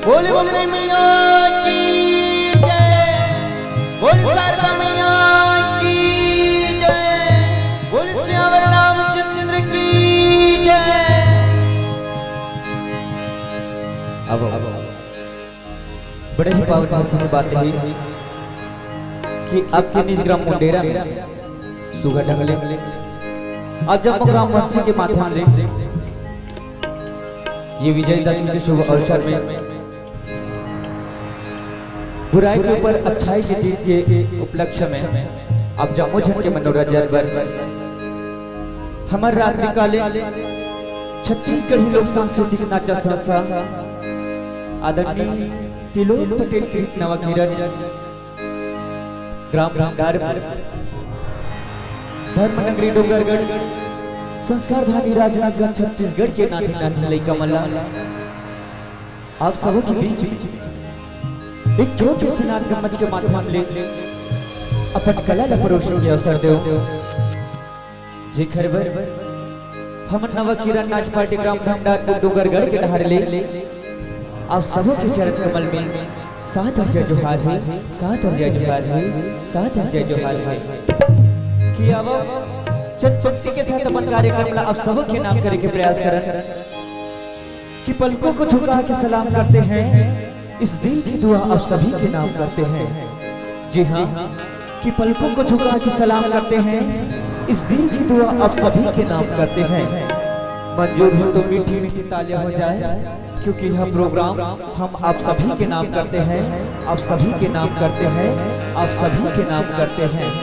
बोले बम्बई मैया की जय, बोले शारदा मैया की जय, बोले श्यावर रामचंद्र की जय। अब बड़े ही पावन की बात है कि आपके निज ग्राम मुंडेरा में सुगर ढंगले अब जब ग्राम वंशी के माध्यम से ये विजयदशमी के शुभ अवसर में बुराई के ऊपर अच्छाई की जीत के उपलक्ष्य में अब जमोजन के मनोरंजन पर हमारे रात्रि काले छत्तीसगढ़ी लोक सांस्कृतिक नाचा संस्था आदरणीय तिलोक पटेल के नवकिरण ग्राम भंडार धर्मनगरी डोंगरगढ़ संस्कारधारी राजनाथगढ़ छत्तीसगढ़ के नानी नानी लइका मल्ला आप सबों के बीच एक जोर के सिनार गम्मच के माध्यम ले अपन कला ला परोसन के अवसर दो जी खरबर हम नवकिरण नाच पार्टी ग्राम भंडार डोंगरगढ़ के नहर ले आप सबों के चरण कमल में साथ जय जोहार है, साथ जय जोहार है, साथ जय जोहार है कि अब चटपटी के साथ अपन कार्यक्रम ला आप सबों के नाम करे के प्रयास करन कि पलकों को झुका के सलाम करते हैं, इस दिल की दुआ आप सभी के नाम करते हैं। जी हाँ, कि पलकों को झुका के सलाम करते हैं, इस दिल की दुआ आप सभी के नाम करते हैं। मंजूर हो तो मीठी मीठी तालियां हो जाए क्योंकि यह प्रोग्राम हम आप सभी के नाम करते हैं, आप सभी के नाम करते हैं, आप सभी के नाम करते हैं।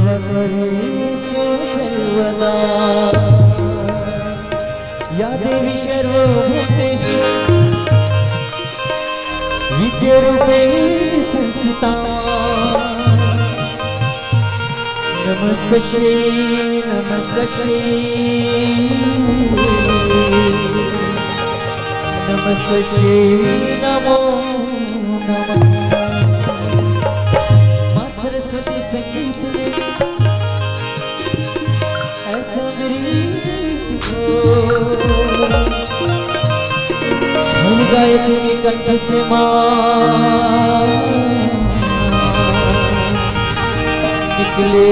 सर्वकरेषु सर्वदा या देवी सर्वभूतेषु विद्यारूपेण संस्थिता नमस्तस्यै नमस्तस्यै नमस्तस्यै नमो नमः। माँ सरस्वती संगीत में ऐसा मेरी हो हम गायक के कंठ से माँ निकले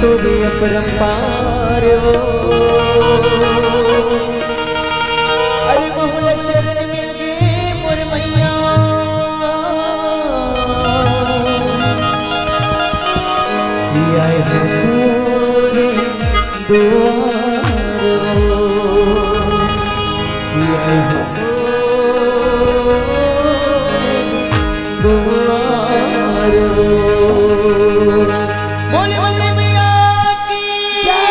तोरे अपरंपार हो। अरे बहुला शरण मिल गए मोर मैया, आए हम तोरे दुआर हो, आए हम दुआर हो। बोले बोले मैया की जय।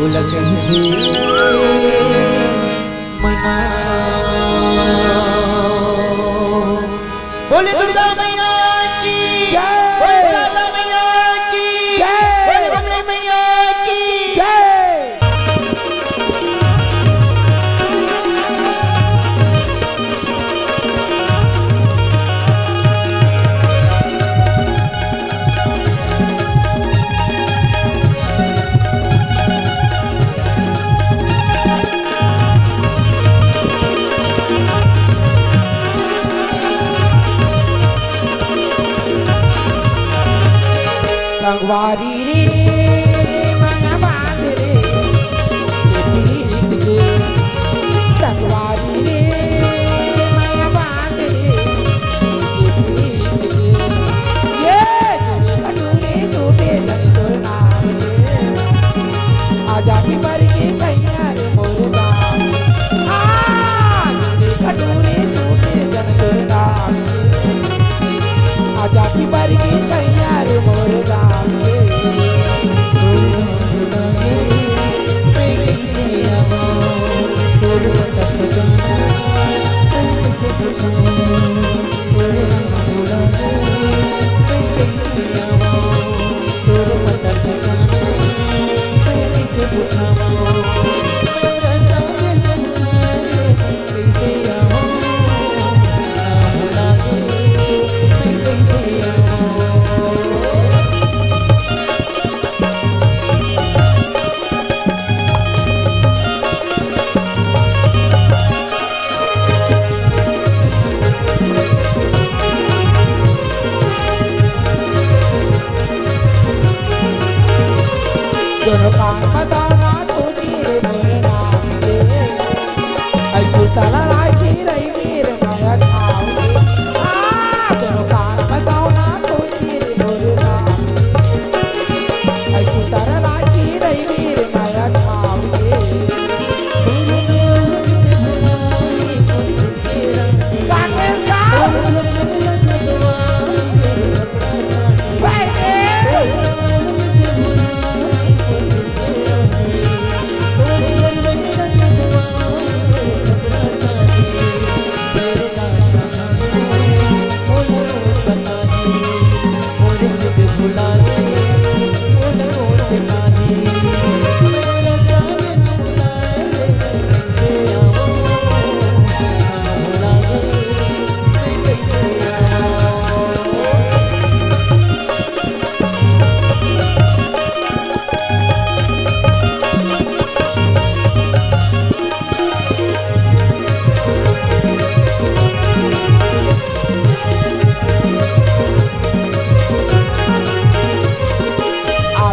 बोला कैसे मना। बोले दुर्गा मैया की जय, बोले शारदा मैया की जय, बोले कमला मैया की जय। संगवारी रे माया बांध रे ये पीत के, संगवारी रे माया बांध रे ये पीत के, ये जोड़े खटूरे टूटे जन तोर नाम रे, आजा की मर के कैया रे मोर गाँव, जोड़े खटूरे टूटे जन तोर नाम रे, आजा की मर के कैया रे मोर गाँव। दोनों कान बताना तो तेरे मेरे नाम के, ऐसे तला लागी रही मेरे माया छाव के, दोनों कान बताना तो तेरे मेरे नाम के, ऐसे तला लागी रही मेरे माया छाव के।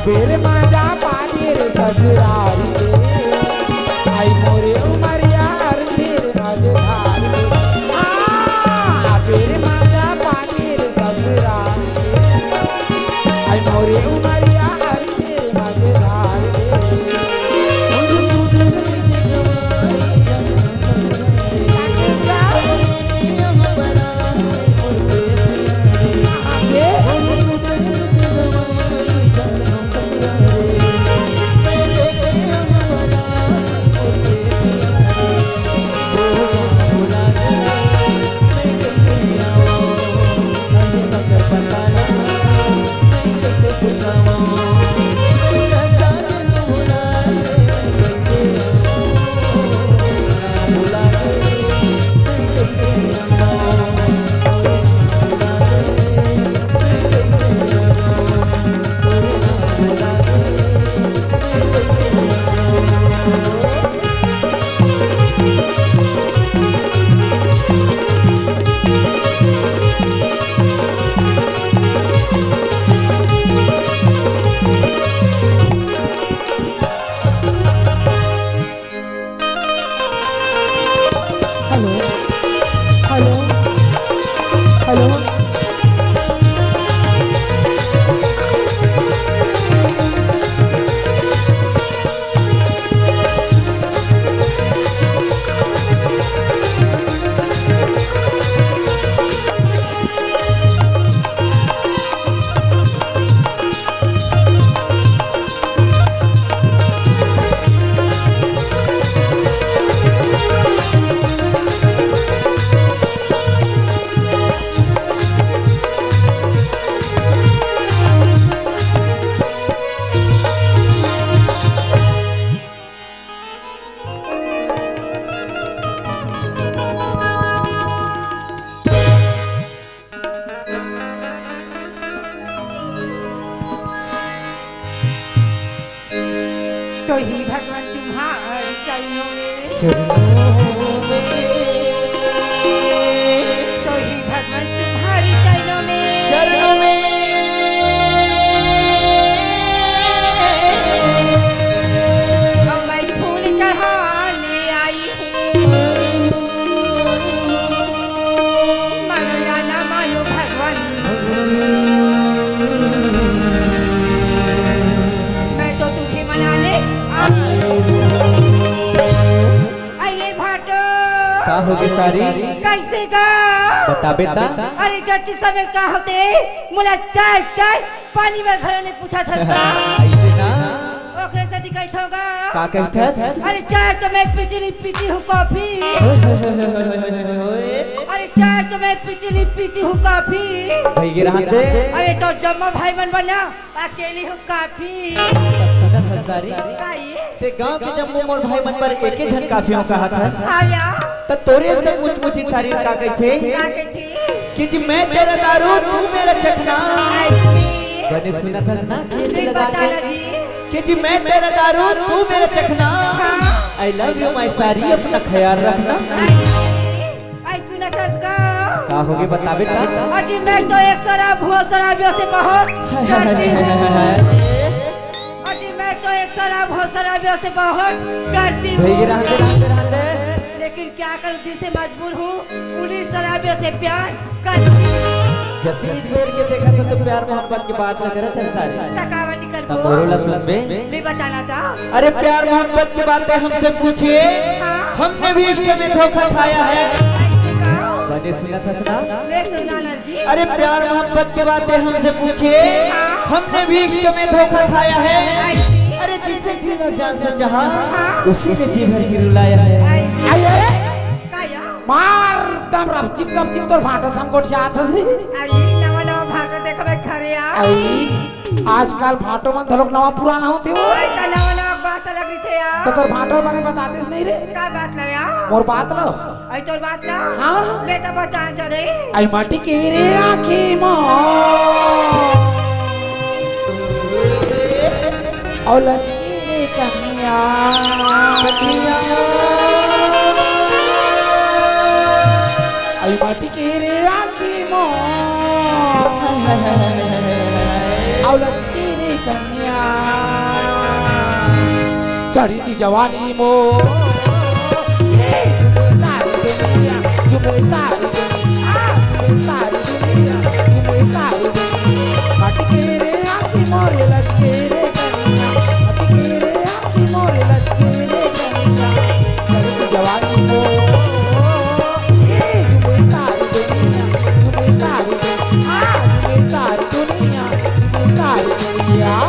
बेरे माजा पानी रे ससुरारी रे, आई मोरे उमरिया हर तेरे मजेदार रे, बेरे माजा पानी रे ससुरारी रे, आई मोरे उमरिया हर तेरे मजेदार रे। तो ही भगवान तुम्हारे चरणों में तो ही भगवान तुम्हारे चरणों में अब मैं फूल चढ़ाने आई हूँ मानो या ना मानो भगवान मैं तो तुम्हें मनाने आइए भाटो का होगी सारी कैसे का बता बेटा अरे जति समय का होते मुला चाय चाय पानी में घर ने पूछा था ऐसे ना ओकरे से कैसे होगा का कहथस अरे चाय तो मैं पीती नहीं पीती हूँ कॉफी अरे चाय तो मैं पीती नहीं पीती हूँ कॉफी भाई रहते अरे तो जम्मा भाई बन बना अकेली हूँ काफी सुनत है सारी काये ते गांव के जम्मू मोर भाई मन पर एके झन काफियों का हाथ है आया त तोरे से मुछ मुछी सारी का कह छे क्या कहती कि जी मैं तेरा दारू तू मेरा चखना ऐसी बने सुनत है ना जेल नहीं लगा बताना के जी कि जी मैं तेरा दारू तू मेरा चखना आई लव यू माय सारी अपना ख्याल रखना ऐसी सुना कसगा का होगे बता बेटा अजी मैं तो एक शराब हुआ शराबियों से बहुत डरती हूँ अजी मैं तो एक शराब हुआ शराबियों से बहुत डरती हूँ भाई रहते लेकिन क्या करूँ दिल से मजबूर हूँ उन्हीं शराबियों से प्यार करती जती बेर के देखा तो प्यार मोहब्बत की बात लग रहा था सारी तकावा निकल तब बोला सुन बे नहीं बताना था अरे प्यार मोहब्बत की बातें हमसे पूछिए हमने भी इश्क में धोखा खाया है ऐसे कहो बने सुना था सुना ले सुना जी अरे प्यार मोहब्बत की बातें हमसे पूछिए हमने भी इश्क में धोखा खाया है अरे जिसे जी और जान से चाहा उसी ने जी भर की रुलाया है ऐसे काया मार दम रपचिक तोर भाटो थम गोठिया आथस रे आई नवा नवा भाटा देखबे खरे आ आई आजकल भाटो मन धलोक नवा पुराना होते हो ओए त नवा नवा बात लग रही थे यार तो तोर भाटो मने बतातेस नहीं रे का बात ना यार मोर बात लो आई तोर बात ना हाँ ले त बता दे आई माटी के रे आखी मो और लचकी रे कन्या आई माटी के रे आखी मो और लचकी रे कन्या चढ़ी थी जवानी मो ये जुमे सारी दुनिया जुमे सारी दुनिया जुमे सारी दुनिया माटी के रे आखी मोरे लचके रे कन्या माटी के रे आखी मोरे लचके रे कन्या चढ़ी थी जवानी मो ये जुमे सारी दुनिया जुमे सारी दुनिया जुमे सारी दुनिया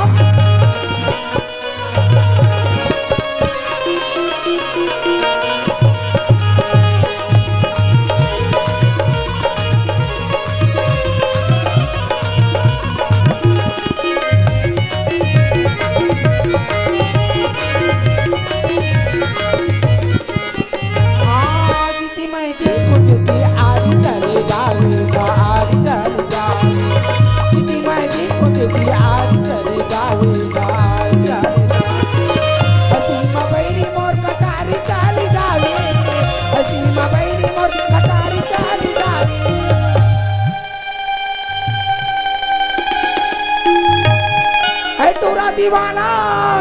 दीवाना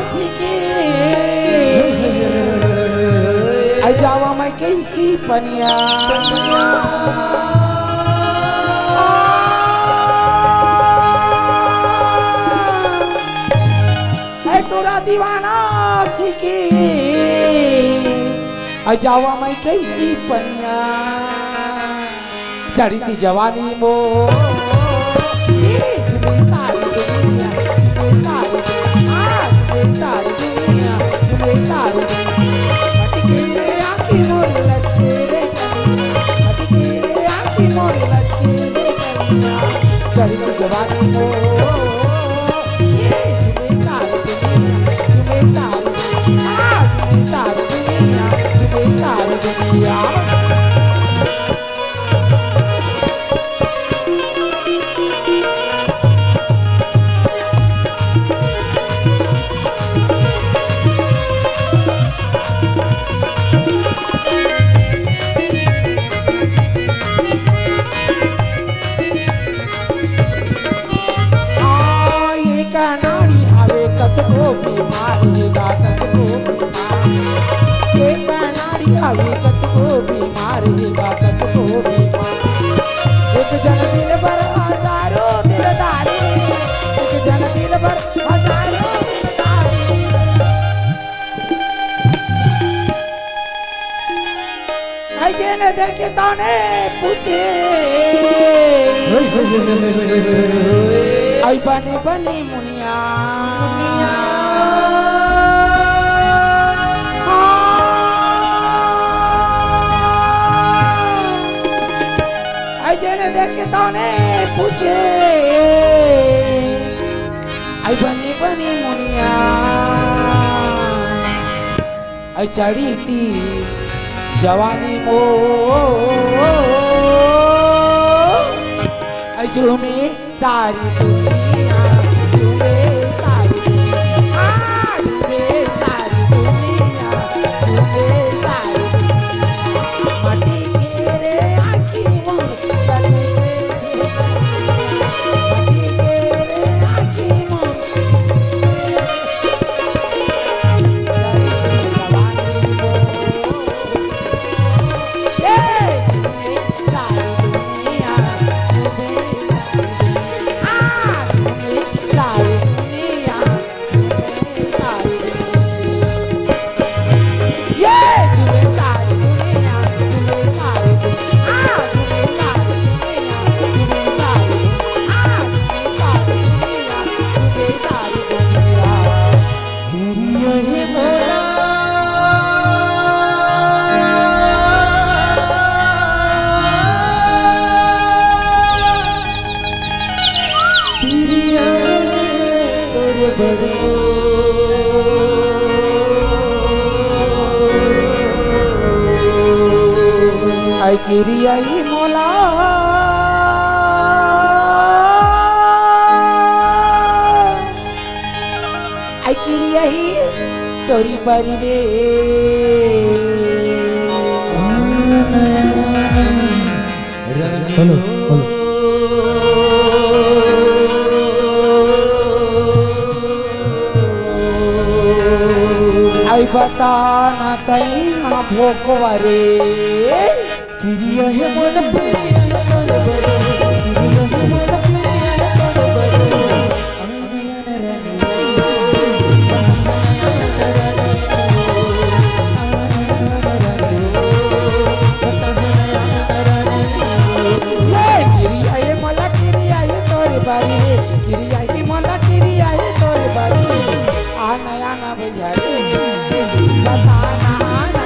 छिके आई जावा मैं कैसी पनिया आई तोरा दीवाना छिके आई जावा मैं कैसी पनिया चढ़ी थी जवानी मो सारी दुनिया तुम्हें सारी मटके आंखी मोर लचके रे कन्या मटके आंखी मोर लचके रे कन्या चढ़ी जवानी हो ये तुम्हें सारी दुनिया तुम्हें सारी दुनिया तुम्हें सारी दुनिया देखे तने पूछे आई बने बने मुनिया आई जने देखे तने पूछे आई बने बने मुनिया आई चढ़ी थी जवानी मो आई झूमे सारी दुनिया झूमे सारी दुनिया झूमे सारी दुनिया झूमे सारी मटी के रे आखी मोर मटी के रे आखी मोर आई किरी आई मोला आई किरी आई तोरी परी रे हेलो हेलो आई बता ना तई ना भोकवारे किरिया है मन ना भैया रे बताना आना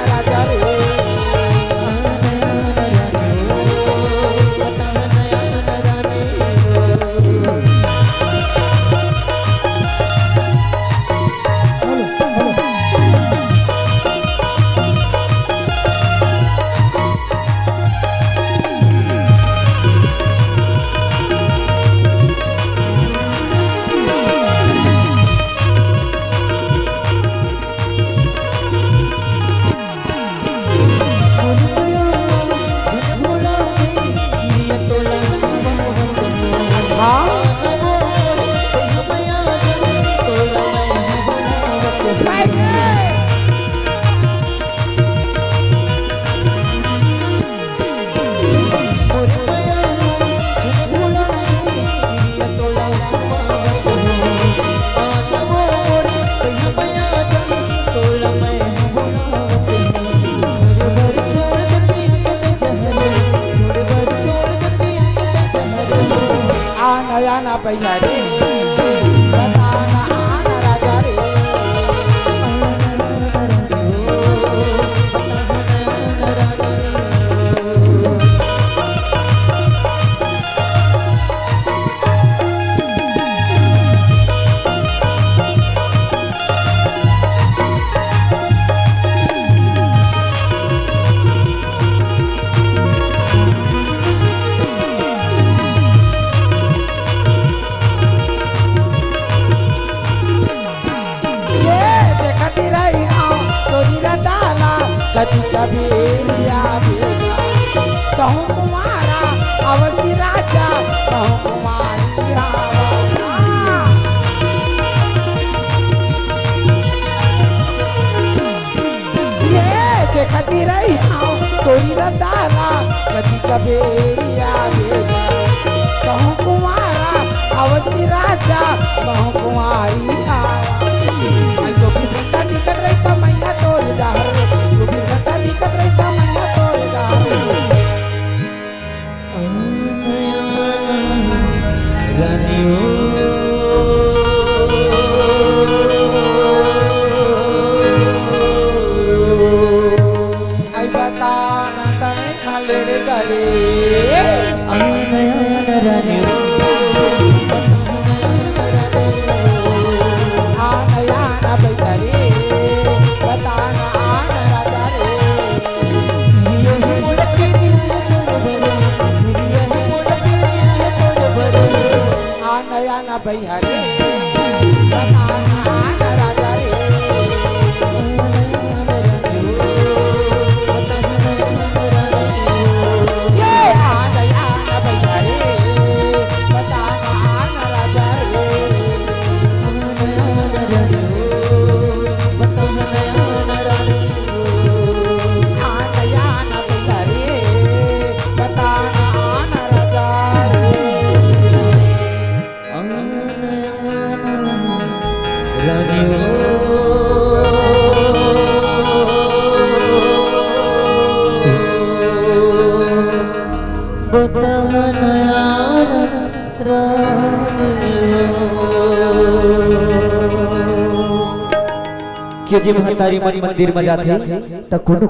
राजा रे कति कबीरिया कहूँ कुमारा अवसी राजा कहूँ कुमारी ये देखती रही तोरी रताला कति कबीरिया कहूँ कुमारा अवसी राजा कहूँ कुमारी जो भी घंटा निकल रही तो मैया तोड़ जा जो भी घंटा निकल रही तो मैया तोड़ जा भैया रे बताना न राजा रे ये आ गया न भैया रे बताना न राजा रे आ गया न भैया रे बताना न राजा कि जी महतारी मन मंदिर में जाते त कुनु